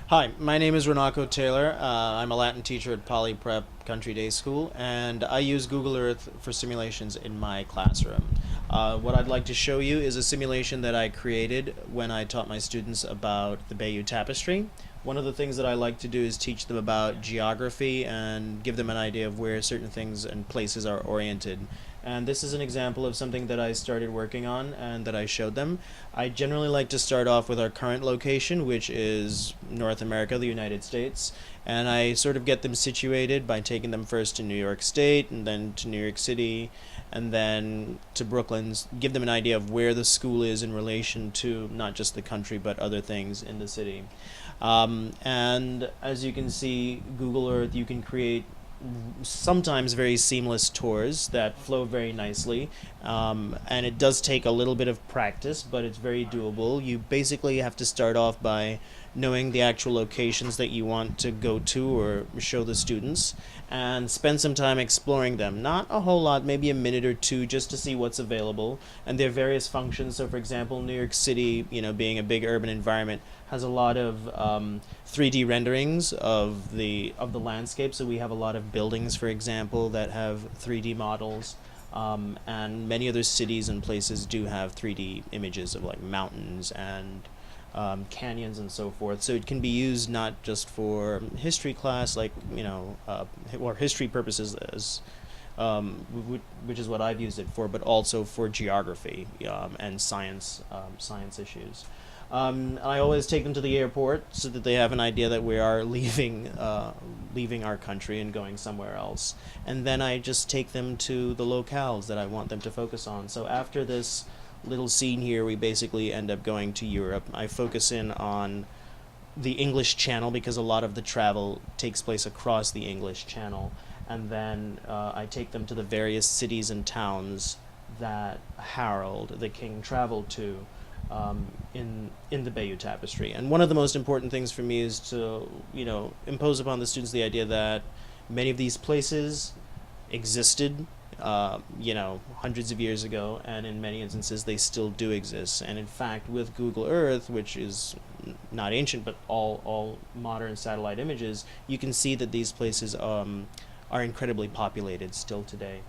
Hi, my name is Runako Taylor. I'm a Latin teacher at Poly Prep Country Day School, and I use Google Earth for simulations in my classroom. What I'd like to show you is a simulation that I created when I taught my students about the Bayeux Tapestry. One of the things that I like to do is teach them about geography and give them an idea of where certain things and places are oriented. And this is an example of something that I started working on and that I showed them. I generally like to start off with our current location, which is North America, the United States, and I sort of get them situated by taking them first to New York State and then to New York City and then to Brooklyn, give them an idea of where the school is in relation to not just the country but other things in the city. And as you can see, Google Earth, you can create sometimes very seamless tours that flow very nicely, and it does take a little bit of practice, but it's very doable. You basically have to start off by knowing the actual locations that you want to go to or show the students and spend some time exploring them. Not a whole lot, maybe a minute or two, just to see what's available. And there are various functions. So for example, New York City, being a big urban environment, has a lot of 3D renderings of the landscape. So we have a lot of buildings, for example, that have 3D models. And many other cities and places do have 3D images of like mountains and canyons and so forth. So it can be used not just for history class, like or history purposes, as which is what I've used it for, but also for geography and science issues. I always take them to the airport so that they have an idea that we are leaving our country and going somewhere else. And then I just take them to the locales that I want them to focus on. So after this little scene here, we basically end up going to Europe. I focus in on the English Channel because a lot of the travel takes place across the English Channel. And then I take them to the various cities and towns that Harold, the king, traveled to in the Bayeux Tapestry. And one of the most important things for me is to impose upon the students the idea that many of these places existed hundreds of years ago, and in many instances they still do exist. And in fact, with Google Earth, which is not ancient but all modern satellite images, you can see that these places are incredibly populated still today.